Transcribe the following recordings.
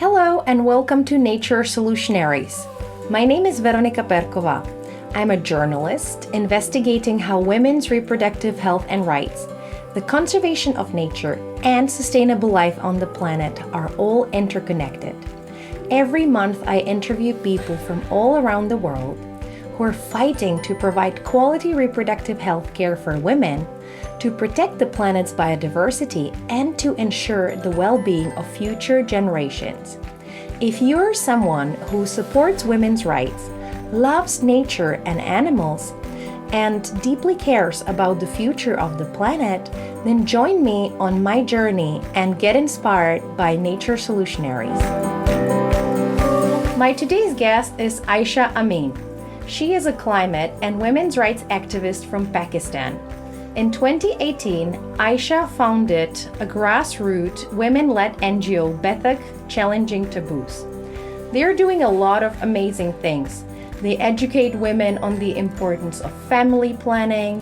Hello and welcome to Nature Solutionaries. My name is Veronika Perkova. I'm a journalist investigating how women's reproductive health and rights, the conservation of nature, and sustainable life on the planet are all interconnected. Every month I interview people from all around the world who are fighting to provide quality reproductive health care for women, to protect the planet's biodiversity, and to ensure the well-being of future generations. If you're someone who supports women's rights, loves nature and animals, and deeply cares about the future of the planet, then join me on my journey and get inspired by Nature Solutionaries. My today's guest is Ayesha Amin. She is a climate and women's rights activist from Pakistan. In 2018, Ayesha founded a grassroots women-led NGO, Baithak, challenging taboos. They're doing a lot of amazing things. They educate women on the importance of family planning.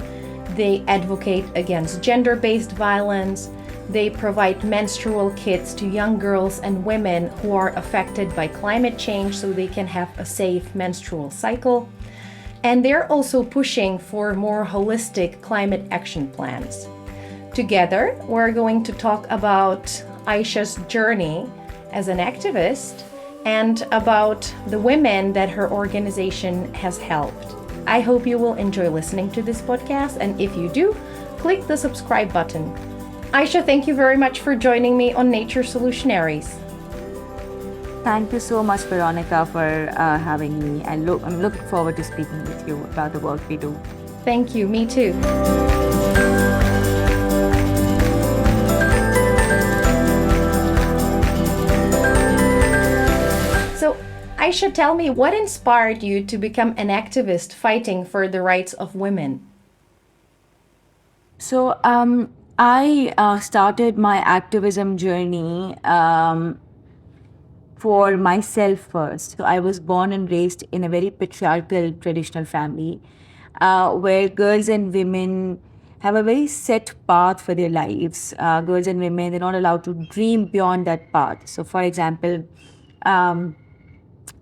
They advocate against gender-based violence. They provide menstrual kits to young girls and women who are affected by climate change so they can have a safe menstrual cycle. And they're also pushing for more holistic climate action plans. Together, we're going to talk about Ayesha's journey as an activist and about the women that her organization has helped. I hope you will enjoy listening to this podcast, and if you do, click the subscribe button. Ayesha, thank you very much for joining me on Nature Solutionaries. Thank you so much, Veronika, for having me. I'm looking forward to speaking with you about the work we do. Thank you. Me too. So, Ayesha, tell me, what inspired you to become an activist fighting for the rights of women? So, I started my activism journey for myself first. So I was born and raised in a very patriarchal traditional family where girls and women have a very set path for their lives. Girls and women, they're not allowed to dream beyond that path. So for example,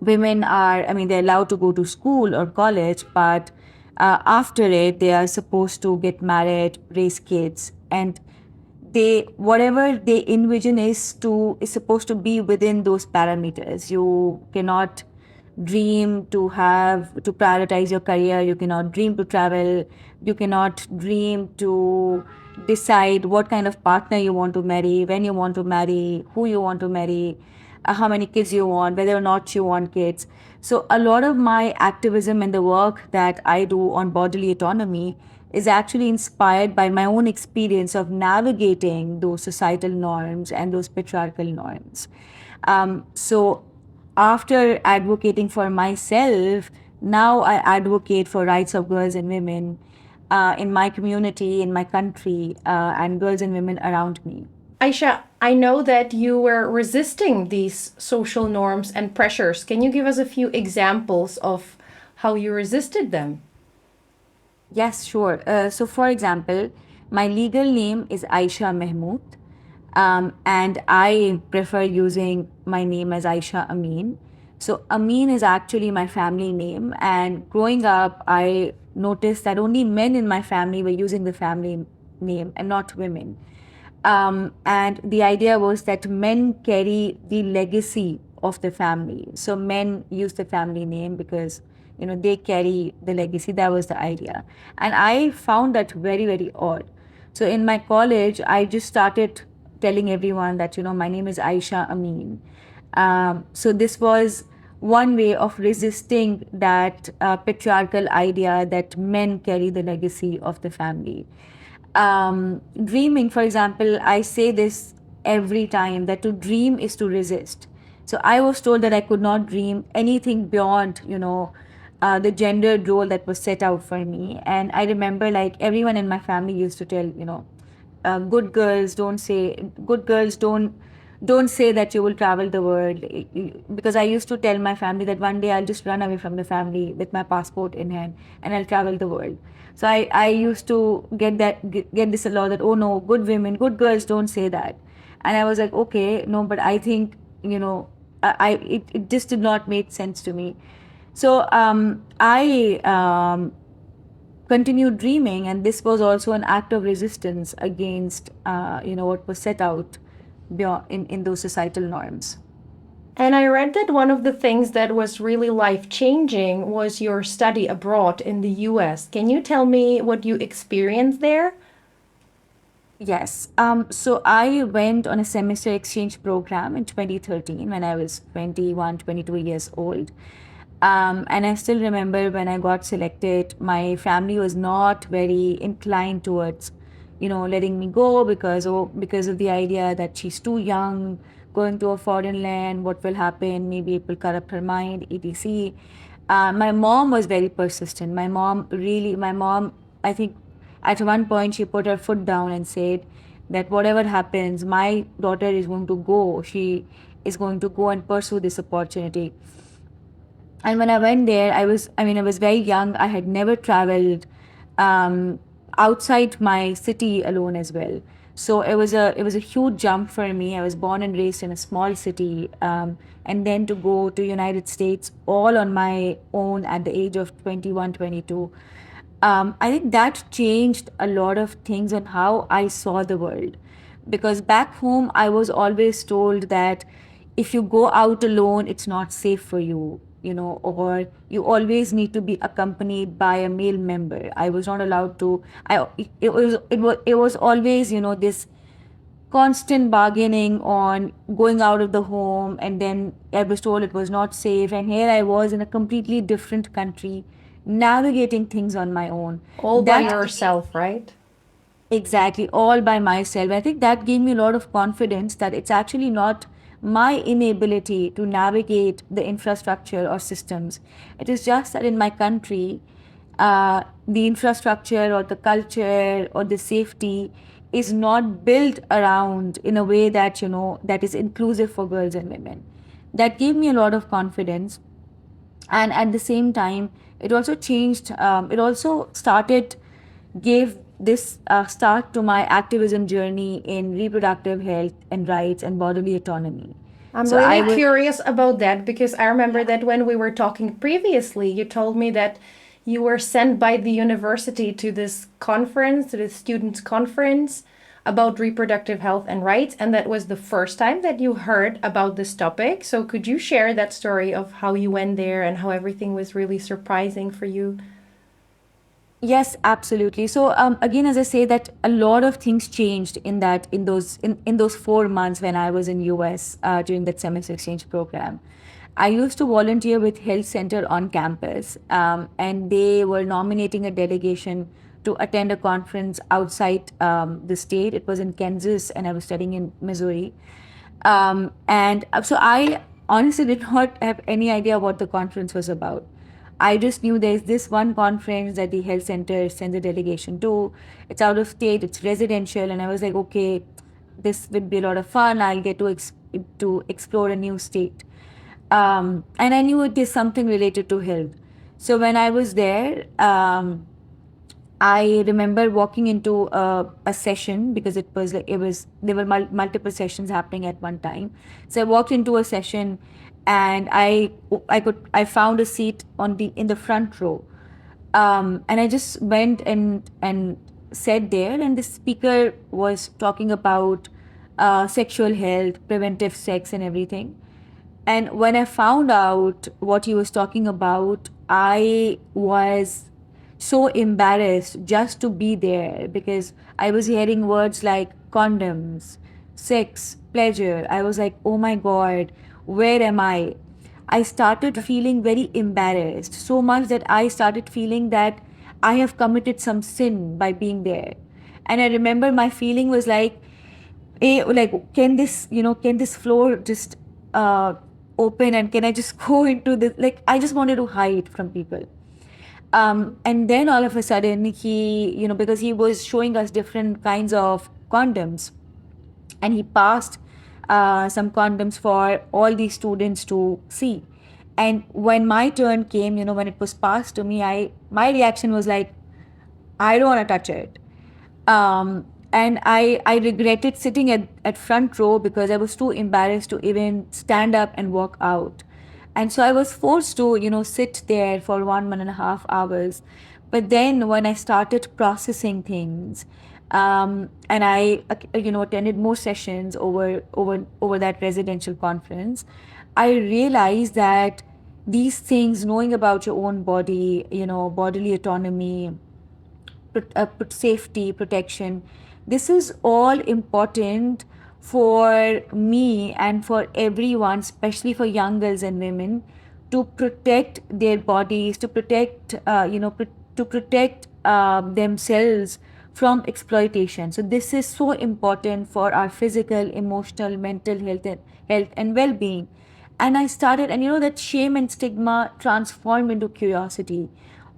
women they're allowed to go to school or college, but after it, they are supposed to get married, raise kids, and whatever they envision is supposed to be within those parameters. You cannot dream to prioritize your career. You cannot dream to travel. You cannot dream to decide what kind of partner you want to marry, when you want to marry, who you want to marry, how many kids you want, whether or not you want kids. So a lot of my activism and the work that I do on bodily autonomy is actually inspired by my own experience of navigating those societal norms and those patriarchal norms. So after advocating for myself, now I advocate for rights of girls and women in my community, in my country, and girls and women around me. Ayesha, I know that you were resisting these social norms and pressures. Can you give us a few examples of how you resisted them? Yes, sure. So, for example, my legal name is Ayesha Mahmood, and I prefer using my name as Ayesha Amin. So, Amin is actually my family name, and growing up, I noticed that only men in my family were using the family name and not women. And the idea was that men carry the legacy of the family. So, men use the family name because they carry the legacy. That was the idea. And I found that very, very odd. So in my college, I just started telling everyone that, my name is Ayesha Amin. So this was one way of resisting that patriarchal idea that men carry the legacy of the family. Dreaming, for example, I say this every time, that to dream is to resist. So I was told that I could not dream anything beyond, the gendered role that was set out for me. And I remember everyone in my family used to tell, good girls don't say that you will travel the world. Because I used to tell my family that one day I'll just run away from the family with my passport in hand and I'll travel the world. So I used to get this a lot, that, oh no, good girls don't say that. And I was like, okay, no, but I think, it just did not make sense to me. So I continued dreaming, and this was also an act of resistance against what was set out in those societal norms. And I read that one of the things that was really life changing was your study abroad in the US. Can you tell me what you experienced there? Yes. So I went on a semester exchange program in 2013 when I was 21, 22 years old. And I still remember when I got selected, my family was not very inclined towards, letting me go because of the idea that she's too young, going to a foreign land, what will happen? Maybe it will corrupt her mind, etc. My mom was very persistent. My mom, I think at one point she put her foot down and said that whatever happens, my daughter is going to go. She is going to go and pursue this opportunity. And when I went there, I was very young. I had never traveled um, outside my city alone as well. So it was a huge jump for me. I was born and raised in a small city, and then to go to United States all on my own at the age of 21, 22. I think that changed a lot of things on how I saw the world. Because back home, I was always told that if you go out alone, it's not safe for you, or you always need to be accompanied by a male member. I was not allowed to. It was always, this constant bargaining on going out of the home, and then I was told it was not safe, and here I was in a completely different country navigating things on my own. All by That yourself, right? Exactly, all by myself. I think that gave me a lot of confidence that it's actually not my inability to navigate the infrastructure or systems. It is just that in my country, the infrastructure or the culture or the safety is not built around in a way that, that is inclusive for girls and women. That gave me a lot of confidence. And at the same time, it also gave this start to my activism journey in reproductive health and rights and bodily autonomy. I'm So I really was curious about that because I remember that when we were talking previously, you told me that you were sent by the university to this conference, to the students' conference about reproductive health and rights, and that was the first time that you heard about this topic. So could you share that story of how you went there and how everything was really surprising for you? Yes, absolutely. So again, as I say, that a lot of things changed in those 4 months when I was in US during that semester exchange program. I used to volunteer with Health Center on campus, and they were nominating a delegation to attend a conference outside the state. It was in Kansas, and I was studying in Missouri. And so I honestly did not have any idea what the conference was about. I just knew there's this one conference that the health center sends a delegation to. It's out of state, it's residential, and I was like, okay, this would be a lot of fun. I'll get to explore a new state, and I knew it is something related to health. So when I was there, I remember walking into a session because there were multiple sessions happening at one time. So I walked into a session, and I found a seat in the front row, and I just went and sat there, and the speaker was talking about sexual health, preventive sex, and everything. And when I found out what he was talking about, I was so embarrassed just to be there because I was hearing words like condoms, sex, pleasure. I was like, oh my God, where am I? I started feeling very embarrassed, so much that I started feeling that I have committed some sin by being there. And I remember my feeling was like, can this floor just open, and can I just go into this? Like, I just wanted to hide from people. And then all of a sudden, because he was showing us different kinds of condoms, and he passed some condoms for all these students to see. And when my turn came, when it was passed to me, my reaction was like, I don't want to touch it. and I regretted sitting at front row because I was too embarrassed to even stand up and walk out. And so I was forced to, sit there for 1.5 hours. But then when I started processing things, and I, attended more sessions over that residential conference, I realized that these things, knowing about your own body, bodily autonomy, safety, protection. This is all important for me and for everyone, especially for young girls and women, to protect their bodies, to protect, to protect themselves from exploitation. So this is so important for our physical, emotional, mental health and well-being. And I started, and that shame and stigma transformed into curiosity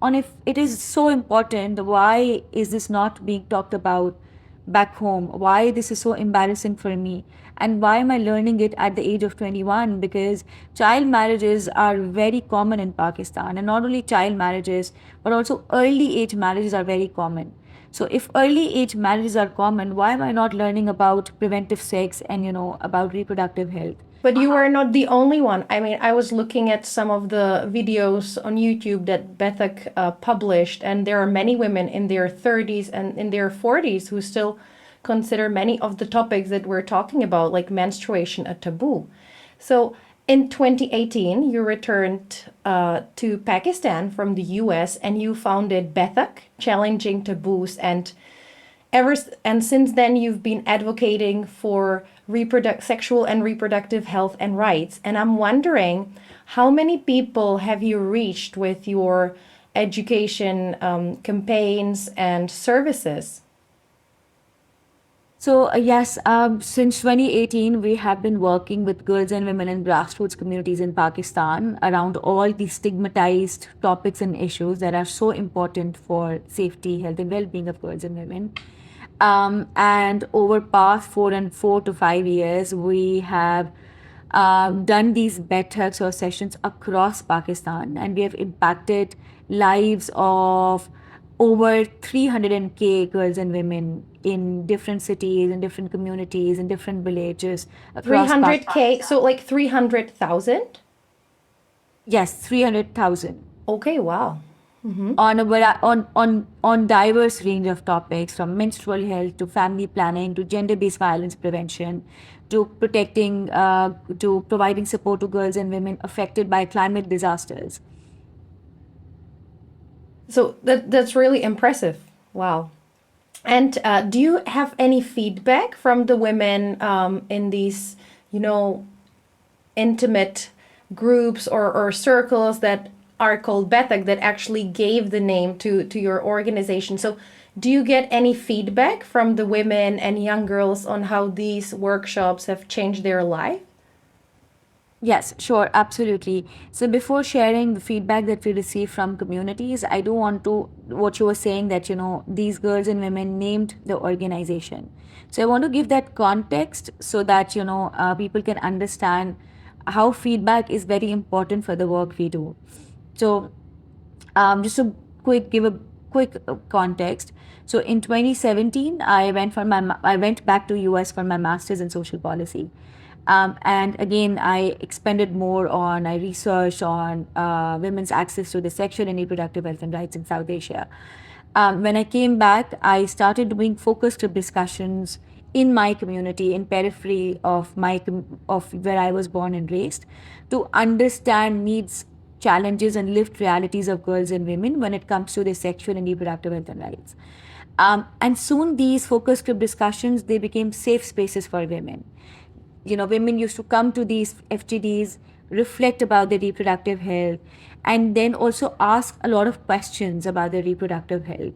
on if it is so important, why is this not being talked about back home? Why this is so embarrassing for me? And why am I learning it at the age of 21? Because child marriages are very common in Pakistan, and not only child marriages, but also early age marriages are very common. So if early age marriages are common, why am I not learning about preventive sex and about reproductive health? But you are not the only one. I mean, I was looking at some of the videos on YouTube that Baithak published, and there are many women in their 30s and in their 40s who still consider many of the topics that we're talking about, like menstruation, a taboo. So in 2018, you returned to Pakistan from the US and you founded Baithak, Challenging Taboos, and since then you've been advocating for sexual and reproductive health and rights. And I'm wondering, how many people have you reached with your education campaigns and services? So, yes, since 2018, we have been working with girls and women in grassroots communities in Pakistan around all these stigmatized topics and issues that are so important for safety, health, and well-being of girls and women. And over past 4 to 5 years, we have done these Baithaks or sessions across Pakistan, and we have impacted lives of over 300K girls and women in different cities, in different communities, in different villages across 300K, so like 300,000? Yes, 300,000 Okay, wow. on on diverse range of topics, from menstrual health to family planning to gender-based violence prevention to to providing support to girls and women affected by climate disasters. So that's really impressive. Wow. And do you have any feedback from the women in these, intimate groups or circles that are called Baithak that actually gave the name to your organization? So do you get any feedback from the women and young girls on how these workshops have changed their life? Yes, sure, absolutely. So before sharing the feedback that we receive from communities, I do want to, what you were saying, that, these girls and women named the organization. So I want to give that context so that, people can understand how feedback is very important for the work we do. So just to give a quick context. So in 2017, I went back to US for my master's in social policy. And again, I researched on women's access to the sexual and reproductive health and rights in South Asia. When I came back, I started doing focus group discussions in my community, in periphery of of where I was born and raised, to understand needs, challenges, and lived realities of girls and women when it comes to their sexual and reproductive health and rights. And soon these focus group discussions, they became safe spaces for women. Women used to come to these FGDs, reflect about their reproductive health, and then also ask a lot of questions about their reproductive health.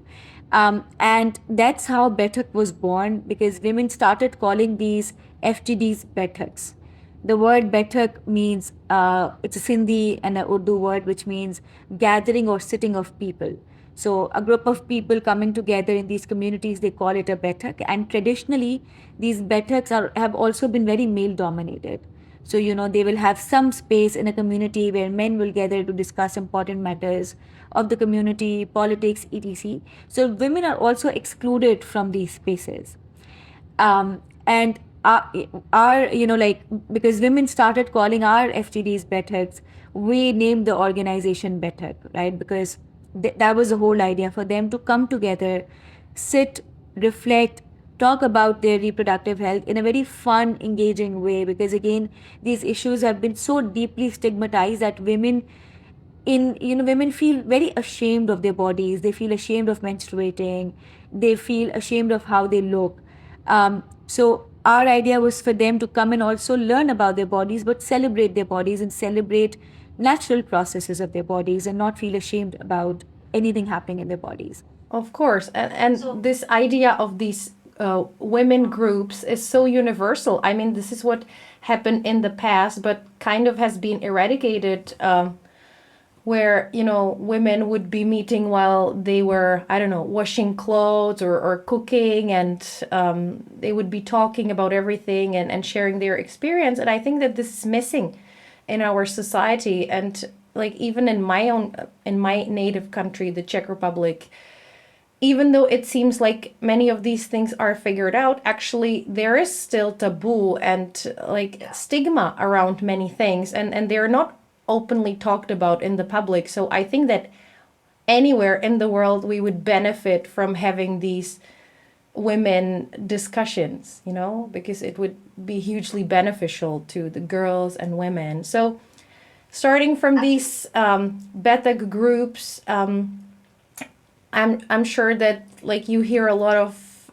And that's how Baithak was born, because women started calling these FGDs Baithaks. The word Baithak means, it's a Sindhi and an Urdu word which means gathering or sitting of people. So a group of people coming together in these communities, they call it a Baithak. And traditionally, these Baithaks have also been very male dominated. So, they will have some space in a community where men will gather to discuss important matters of the community, politics, etc. So women are also excluded from these spaces. And like, because women started calling our FTDs Baithaks, we named the organization Baithak, right? Because that was the whole idea, for them to come together, sit, reflect, talk about their reproductive health in a very fun, engaging way. Because again, these issues have been so deeply stigmatized that women feel very ashamed of their bodies. They feel ashamed of menstruating. They feel ashamed of how they look. So our idea was for them to come and also learn about their bodies, but celebrate their bodies and celebrate natural processes of their bodies, and not feel ashamed about anything happening in their bodies. Of course. And this idea of these women groups is so universal. I mean, this is what happened in the past, but kind of has been eradicated, where, women would be meeting while they were, I don't know, washing clothes or cooking, and they would be talking about everything and sharing their experience. And I think that this is missing in our society. And like, even in my native country, the Czech Republic, even though it seems like many of these things are figured out, actually there is still taboo and like stigma around many things, and they're not openly talked about in the public. So I think that anywhere in the world we would benefit from having these women discussions, because it would be hugely beneficial to the girls and women. So starting from these Baithak groups, I'm sure that like you hear a lot of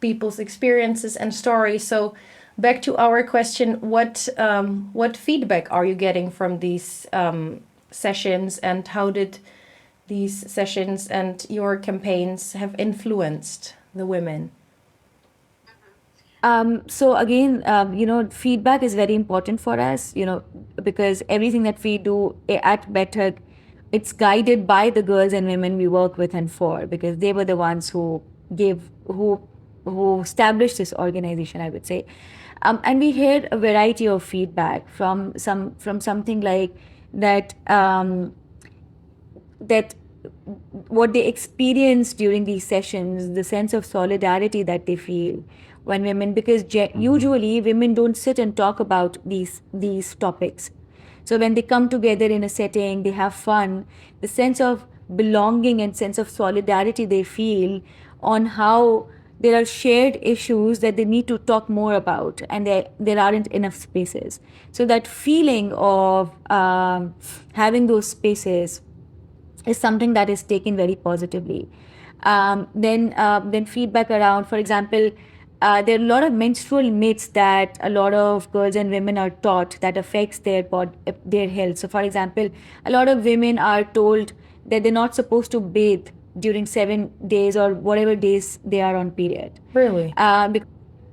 people's experiences and stories. So back to our question, what feedback are you getting from these sessions, and how did these sessions and your campaigns have influenced the women? So again, feedback is very important for us, because everything that we do at Baithak, it's guided by the girls and women we work with and for, because they were the ones who established this organization, I would say. And we heard a variety of feedback from something like that, that what they experience during these sessions, the sense of solidarity that they feel when women, because usually women don't sit and talk about these topics. So when they come together in a setting, they have fun, the sense of belonging and sense of solidarity they feel on how there are shared issues that they need to talk more about, and there aren't enough spaces. So that feeling of having those spaces is something that is taken very positively. Then feedback around, for example, there are a lot of menstrual myths that a lot of girls and women are taught that affects their health. So, for example, a lot of women are told that they're not supposed to bathe during 7 days or whatever days they are on period. Really?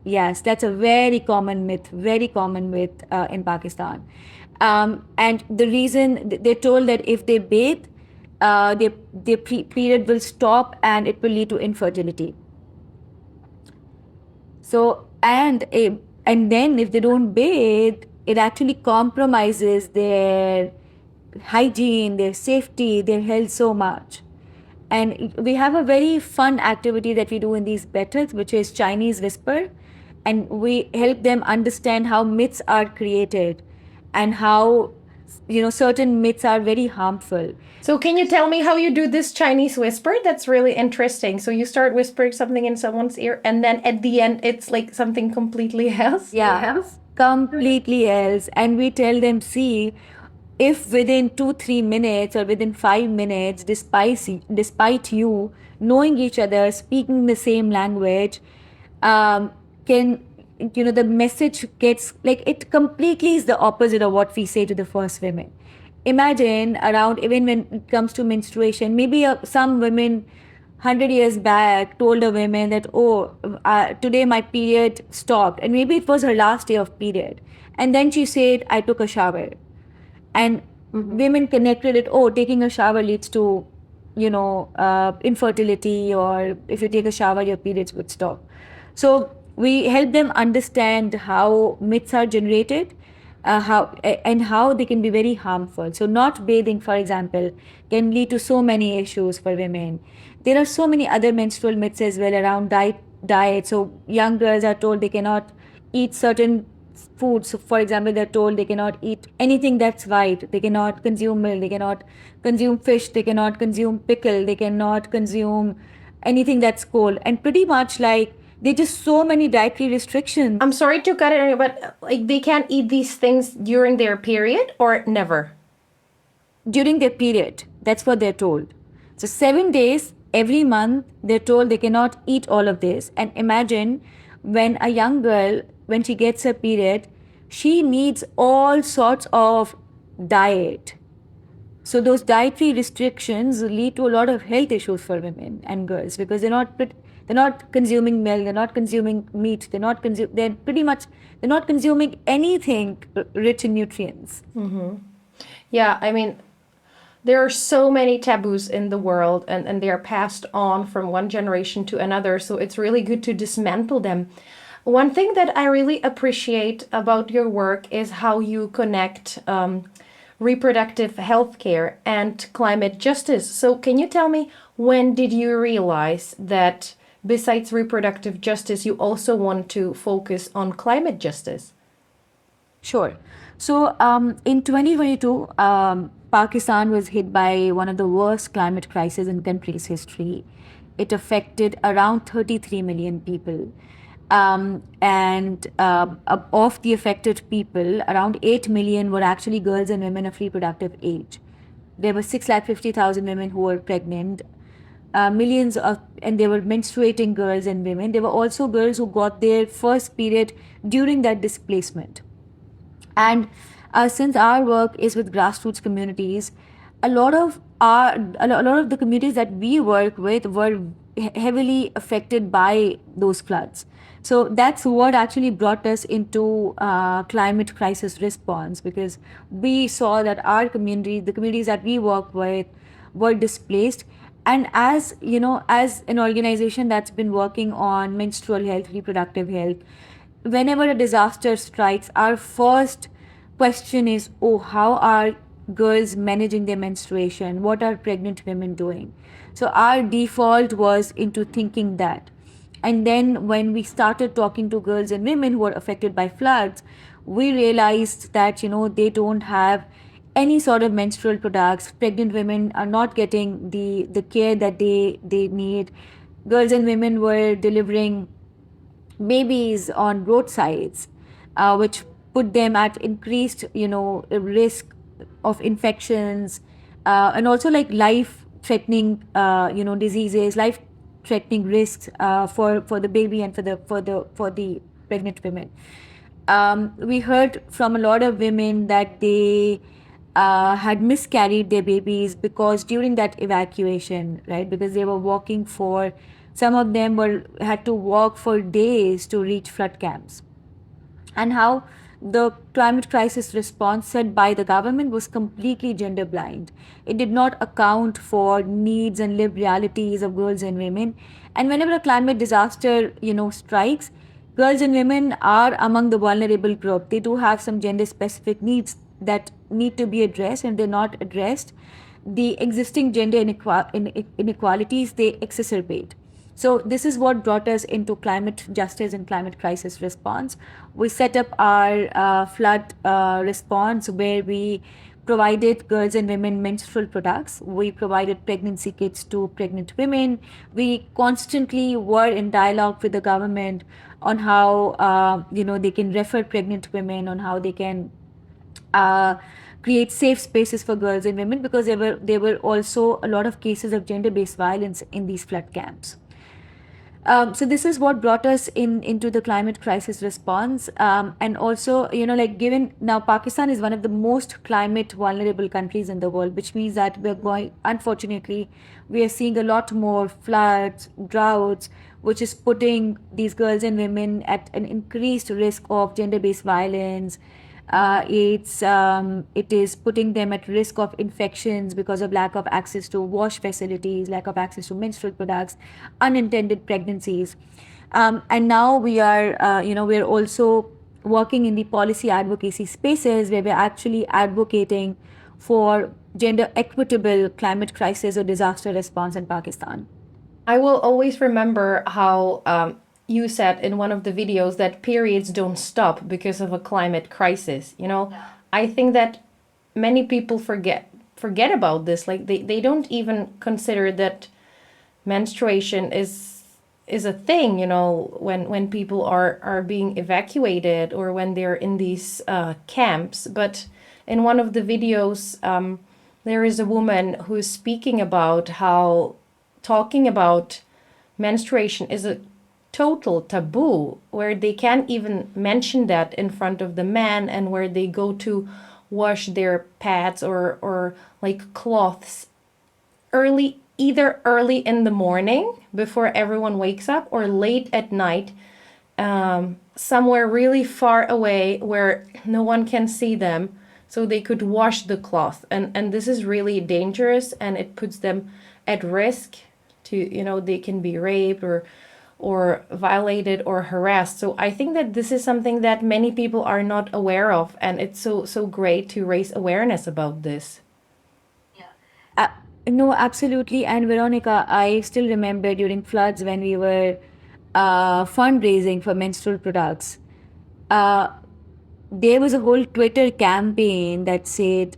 Yes, that's a very common myth in Pakistan. And the reason they're told that if they bathe, their period will stop and it will lead to infertility. So, and then if they don't bathe, it actually compromises their hygiene, their safety, their health so much. And we have a very fun activity that we do in these Baithaks, which is Chinese Whisper. And we help them understand how myths are created and how, certain myths are very harmful. So can you tell me how you do this Chinese whisper? That's really interesting. So you start whispering something in someone's ear, and then at the end it's like something completely else? Yeah, completely else. And we tell them, see, if within 2-3 minutes or within 5 minutes, despite you knowing each other, speaking the same language, the message gets, like, it completely is the opposite of what we say to the first women. Imagine around, even when it comes to menstruation, maybe some women 100 years back told a woman that, today my period stopped, and maybe it was her last day of period, and then she said, I took a shower. And women connected it, taking a shower leads to, infertility, or if you take a shower, your periods would stop. So we help them understand how myths are generated, how they can be very harmful. So not bathing, for example, can lead to so many issues for women. There are so many other menstrual myths as well around diet. So young girls are told they cannot eat certain foods. So for example, they're told they cannot eat anything that's white. They cannot consume milk. They cannot consume fish. They cannot consume pickle. They cannot consume anything that's cold. And pretty much like there's just so many dietary restrictions. I'm sorry to cut it, but like they can't eat these things during their period or never? During their period. That's what they're told. So 7 days every month, they're told they cannot eat all of this. And imagine when a young girl, when she gets her period, she needs all sorts of diet. So those dietary restrictions lead to a lot of health issues for women and girls because they're not consuming milk, they're not consuming meat, they're not consuming anything rich in nutrients. Yeah, I mean, there are so many taboos in the world, and they are passed on from one generation to another. So it's really good to dismantle them. One thing that I really appreciate about your work is how you connect reproductive health care and climate justice. So, can you tell me, when did you realize that besides reproductive justice, you also want to focus on climate justice? Sure. So in 2022, Pakistan was hit by one of the worst climate crises in country's history. It affected around 33 million people. And of the affected people, around 8 million were actually girls and women of reproductive age. There were 650,000 women who were pregnant, and they were menstruating girls and women. There were also girls who got their first period during that displacement. And since our work is with grassroots communities, a lot of the communities that we work with were heavily affected by those floods. So that's what actually brought us into climate crisis response, because we saw that our community, the communities that we work with, were displaced. And as you know, as an organization that's been working on menstrual health, reproductive health, whenever a disaster strikes, our first question is, oh, how are girls managing their menstruation? What are pregnant women doing? So our default was into thinking that. And then when we started talking to girls and women who were affected by floods, we realized that, they don't have any sort of menstrual products. Pregnant women are not getting the care that they need. Girls and women were delivering babies on roadsides, which put them at increased, risk of infections, and also like life-threatening, diseases, life-threatening risks for the baby and for the pregnant women. We heard from a lot of women that they had miscarried their babies because during that evacuation, right? Because they were walking for, some of them had to walk for days to reach flood camps. And how the climate crisis response set by the government was completely gender blind. It did not account for needs and lived realities of girls and women. And whenever a climate disaster, strikes, girls and women are among the vulnerable group. They do have some gender specific needs that need to be addressed, and they're not addressed. The existing gender inequalities, they exacerbate. So this is what brought us into climate justice and climate crisis response. We set up our flood response, where we provided girls and women menstrual products. We provided pregnancy kits to pregnant women. We constantly were in dialogue with the government on how they can refer pregnant women, on how they can create safe spaces for girls and women, because there were also a lot of cases of gender-based violence in these flood camps. So this is what brought us into the climate crisis response. And also, given now Pakistan is one of the most climate vulnerable countries in the world, which means that unfortunately, we are seeing a lot more floods, droughts, which is putting these girls and women at an increased risk of gender-based violence. It is putting them at risk of infections because of lack of access to wash facilities, lack of access to menstrual products, unintended pregnancies. And now we're also working in the policy advocacy spaces, where we're actually advocating for gender equitable climate crisis or disaster response in Pakistan. I will always remember how you said in one of the videos that periods don't stop because of a climate crisis. I think that many people forget about this. Like they don't even consider that menstruation is a thing, when people are being evacuated or when they're in these camps. But in one of the videos, there is a woman who's speaking about how talking about menstruation is a total taboo, where they can't even mention that in front of the man, and where they go to wash their pads or like cloths either early in the morning before everyone wakes up, or late at night, somewhere really far away where no one can see them, so they could wash the cloth. And this is really dangerous, and it puts them at risk to, they can be raped or violated or harassed. So I think that this is something that many people are not aware of, and it's so great to raise awareness about this. No, absolutely. And Veronica, I still remember during floods when we were fundraising for menstrual products. There was a whole Twitter campaign that said,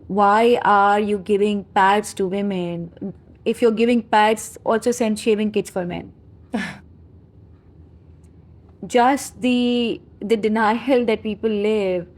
"Why are you giving pads to women? If you're giving pads, also send shaving kits for men." Just the denial that people live,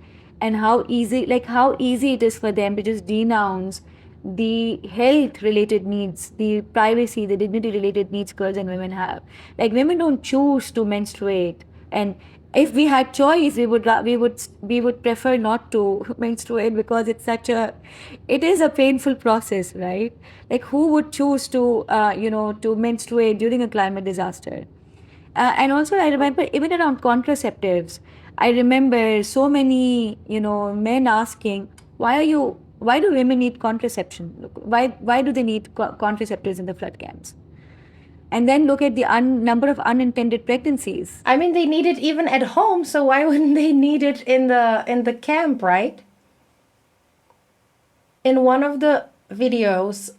and how easy it is for them to just denounce the health related needs, the privacy, the dignity related needs girls and women have. Like, women don't choose to menstruate, and if we had choice, we would prefer not to menstruate, because it is a painful process, right? Like, who would choose to to menstruate during a climate disaster? And also, I remember even around contraceptives, I remember so many, men asking, why do women need contraception? Why do they need contraceptives in the flood camps? And then look at the number of unintended pregnancies. I mean, they need it even at home, so why wouldn't they need it in the camp, right? In one of the videos,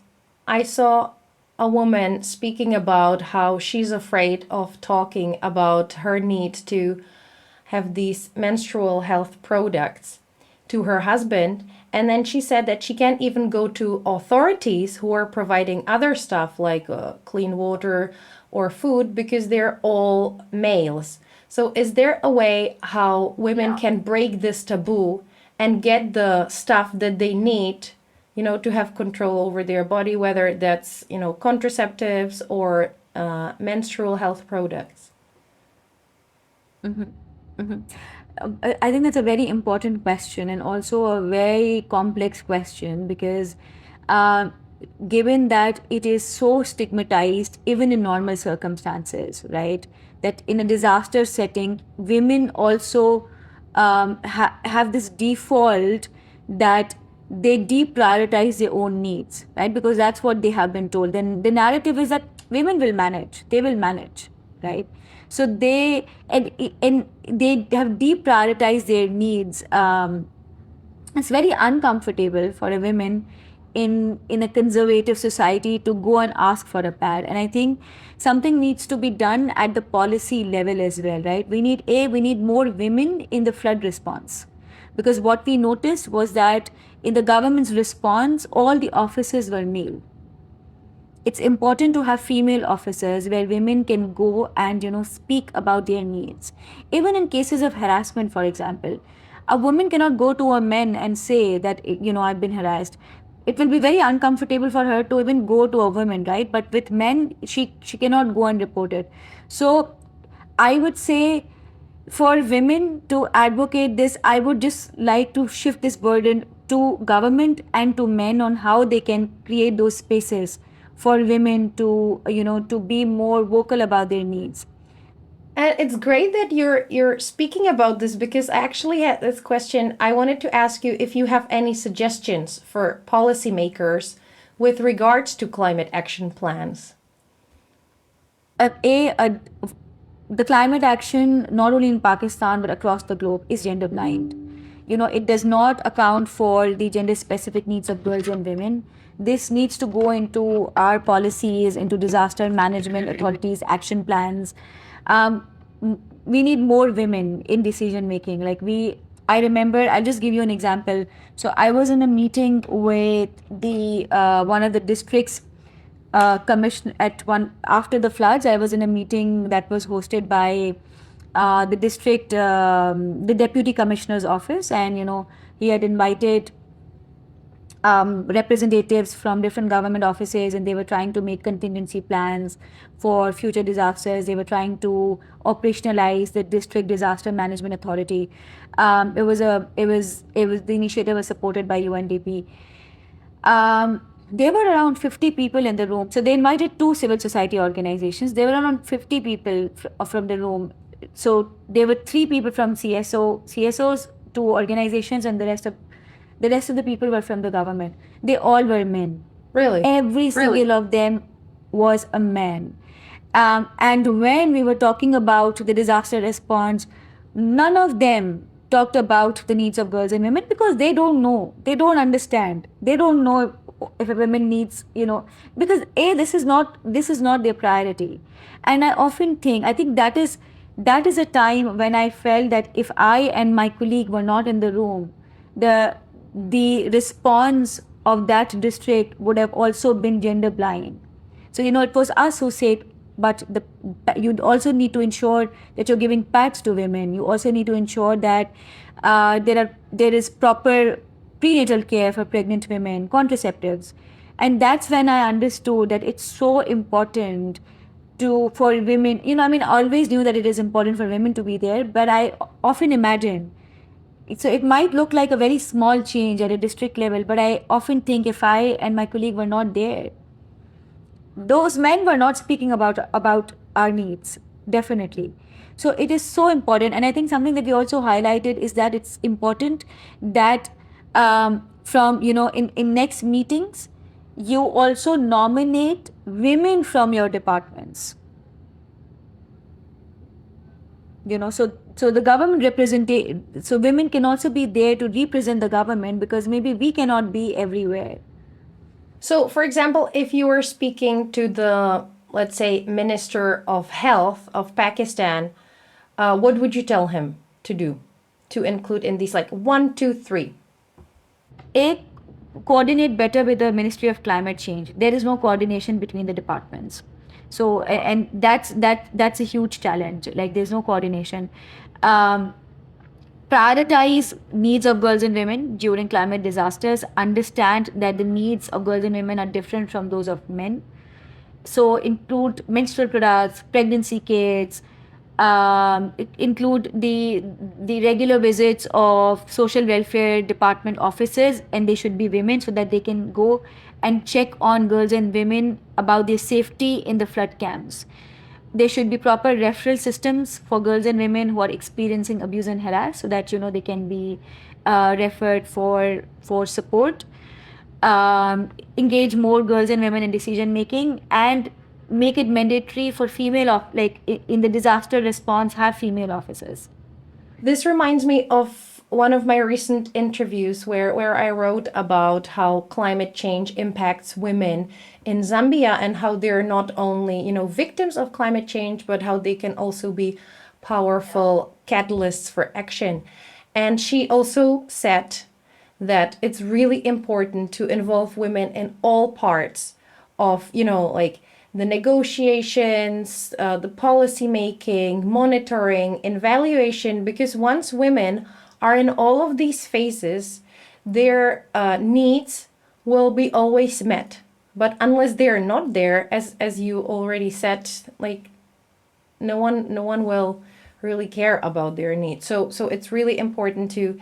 I saw a woman speaking about how she's afraid of talking about her need to have these menstrual health products to her husband. And then she said that she can't even go to authorities who are providing other stuff like clean water or food, because they're all males. So is there a way how women can break this taboo and get the stuff that they need, to have control over their body, whether that's, contraceptives or menstrual health products? I think that's a very important question, and also a very complex question, because given that it is so stigmatized even in normal circumstances, right? That in a disaster setting, women also have this default that they deprioritize their own needs, right? Because that's what they have been told. Then the narrative is that women will manage, they will manage, right? So they have deprioritized their needs. It's very uncomfortable for a woman in a conservative society to go and ask for a pad. And I think something needs to be done at the policy level as well, right? We need more women in the flood response, because what we noticed was that in the government's response, all the officers were male. It's important to have female officers where women can go and speak about their needs. Even in cases of harassment, for example, a woman cannot go to a man and say that I've been harassed. It will be very uncomfortable for her to even go to a woman, right? But with men, she cannot go and report it. So I would say, for women to advocate this, I would just like to shift this burden to government and to men on how they can create those spaces for women to to be more vocal about their needs. And it's great that you're speaking about this, because I actually had this question. I wanted to ask you if you have any suggestions for policymakers with regards to climate action plans. The climate action, not only in Pakistan but across the globe, is gender blind. It does not account for the gender specific needs of girls and women. This needs to go into our policies, into disaster management authorities' action plans. we need more women in decision making. I remember, I'll just give you an example. So I was in a meeting with the one of the districts commission at one after the floods. I was in a meeting that was hosted by the district, the deputy commissioner's office, and he had invited representatives from different government offices, and they were trying to make contingency plans for future disasters. They were trying to operationalize the district disaster management authority. The initiative was supported by UNDP. There were around 50 people in the room. So they invited two civil society organizations. There were around 50 people from the room. So there were 3 people from CSOs, 2 organizations, and the rest of the people were from the government. They all were men. Really? Every single of them was a man. And when we were talking about the disaster response, none of them talked about the needs of girls and women, because they don't know. They don't understand. They don't know if a woman needs, because this is not their priority. And I think that is a time when I felt that if I and my colleague were not in the room, the response of that district would have also been gender blind. So it was us who said, but you also need to ensure that you're giving pads to women. You also need to ensure that there is proper prenatal care for pregnant women, contraceptives. And that's when I understood that it's so important for women. I always knew that it is important for women to be there, but I often imagine, so it might look like a very small change at a district level, but I often think if I and my colleague were not there, those men were not speaking about our needs, definitely. So it is so important. And I think something that we also highlighted is that it's important that from, in next meetings, you also nominate women from your departments. So the government so women can also be there to represent the government, because maybe we cannot be everywhere. So, for example, if you were speaking to the, let's say, Minister of Health of Pakistan, what would you tell him to do to include in these, like 1, 2, 3? Coordinate better with the Ministry of Climate Change. There is no coordination between the departments. So, and that's a huge challenge. Like, there's no coordination. Prioritize needs of girls and women during climate disasters. Understand that the needs of girls and women are different from those of men. So include menstrual products, pregnancy kits, include the regular visits of social welfare department officers, and they should be women, so that they can go and check on girls and women about their safety in the flood camps. There should be proper referral systems for girls and women who are experiencing abuse and harass, so that they can be referred for support. Engage more girls and women in decision making, and make it mandatory for in the disaster response, have female officers. This reminds me of one of my recent interviews where I wrote about how climate change impacts women in Zambia, and how they're not only, victims of climate change, but how they can also be powerful catalysts for action. And she also said that it's really important to involve women in all parts of, the negotiations, the policy making, monitoring, evaluation, because once women are in all of these phases, their needs will be always met. But unless they're not there, as you already said, no one will really care about their needs. So it's really important to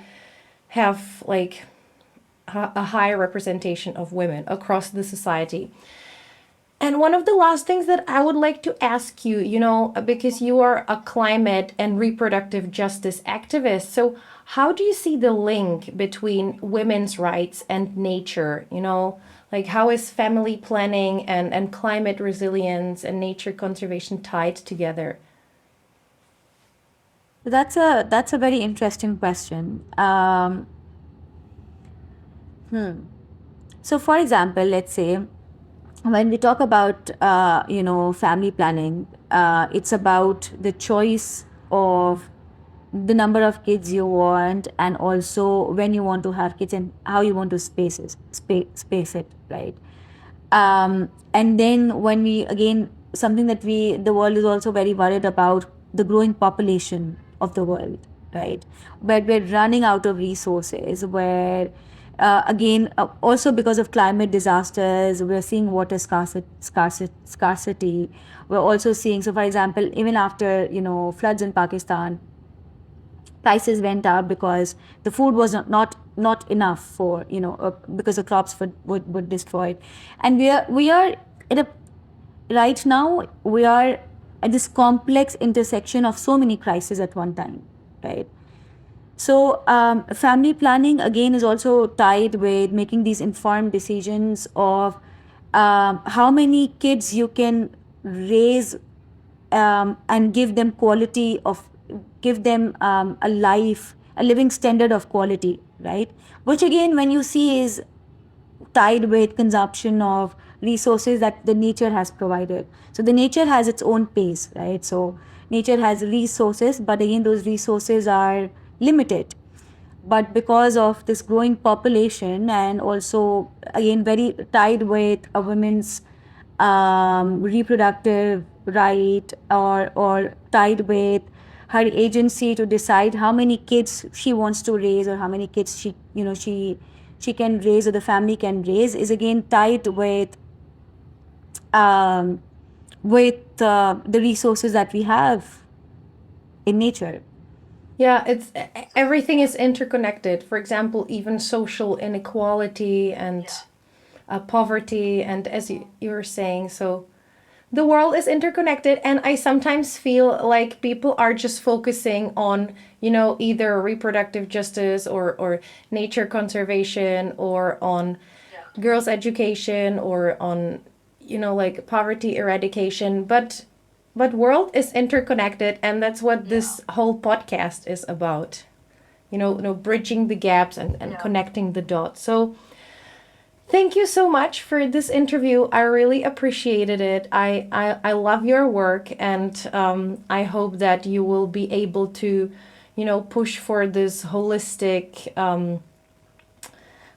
have a high representation of women across the society. And one of the last things that I would like to ask you, because you are a climate and reproductive justice activist, so how do you see the link between women's rights and nature? How is family planning and climate resilience and nature conservation tied together? That's a very interesting question. So, for example, let's say when we talk about family planning, it's about the choice of the number of kids you want, and also when you want to have kids and how you want to space it, right? And then when we again, something that the world is also very worried about, the growing population of the world, right? Where we're running out of resources, where again, also because of climate disasters, we're seeing water scarcity. We're also seeing, so for example, even after floods in Pakistan, prices went up because the food was not enough for because the crops were destroyed. And we are at a right now we are at this complex intersection of so many crises at one time, right? So family planning again is also tied with making these informed decisions of how many kids you can raise, and give them a living standard of quality, right? Which again, when you see, is tied with consumption of resources that the nature has provided. So the nature has its own pace, right? So nature has resources, but again, those resources are limited. But because of this growing population, and also again very tied with a woman's reproductive right, or tied with her agency to decide how many kids she wants to raise, or how many kids she can raise, or the family can raise, is again tied um, with the resources that we have in nature. Yeah, everything is interconnected. For example, even social inequality and poverty, and as you were saying, so the world is interconnected, and I sometimes feel like people are just focusing on either reproductive justice or nature conservation, or on girls' education, or on like poverty eradication, but world is interconnected, and that's what this whole podcast is about. Bridging the gaps and connecting the dots. So thank you so much for this interview. I really appreciated it. I love your work, and I hope that you will be able to push for this holistic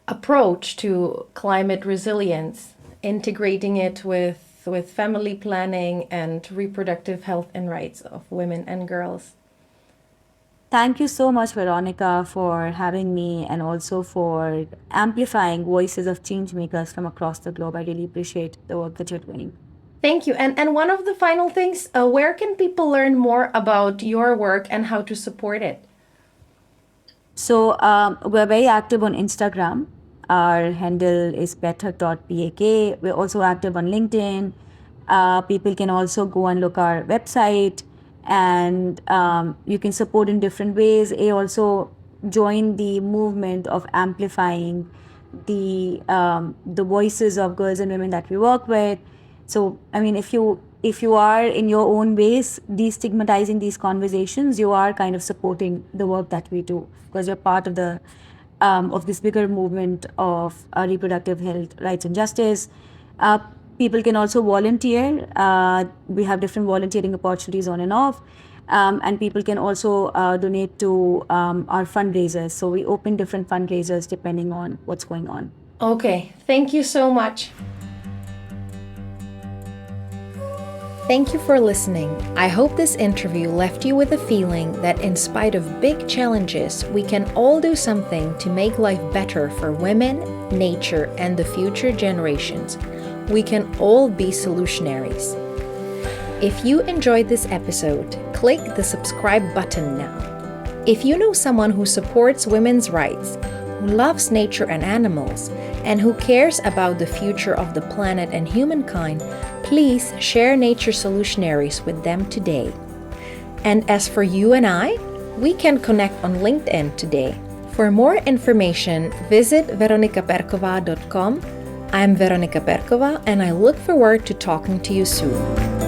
approach to climate resilience, integrating it with family planning and reproductive health and rights of women and girls. Thank you so much, Veronica, for having me, and also for amplifying voices of change makers from across the globe. I really appreciate the work that you're doing. Thank you. And one of the final things, where can people learn more about your work and how to support it? So we're very active on Instagram. Our handle is baithak.pak. We're also active on LinkedIn. People can also go and look our website, and you can support in different ways. Also join the movement of amplifying the voices of girls and women that we work with. So I mean, if you are in your own ways destigmatizing these conversations, you are kind of supporting the work that we do, because you're part of this bigger movement of reproductive health, rights, and justice. People can also volunteer. We have different volunteering opportunities on and off. And people can also donate to our fundraisers. So we open different fundraisers depending on what's going on. Okay, thank you so much. Thank you for listening. I hope this interview left you with a feeling that in spite of big challenges, we can all do something to make life better for women, nature, and the future generations. We can all be solutionaries. If you enjoyed this episode, click the subscribe button now. If you know someone who supports women's rights, who loves nature and animals, and who cares about the future of the planet and humankind, please share Nature Solutionaries with them today. And as for you and I, we can connect on LinkedIn today. For more information, visit veronicaperkova.com. I'm Veronica Perkova, and I look forward to talking to you soon.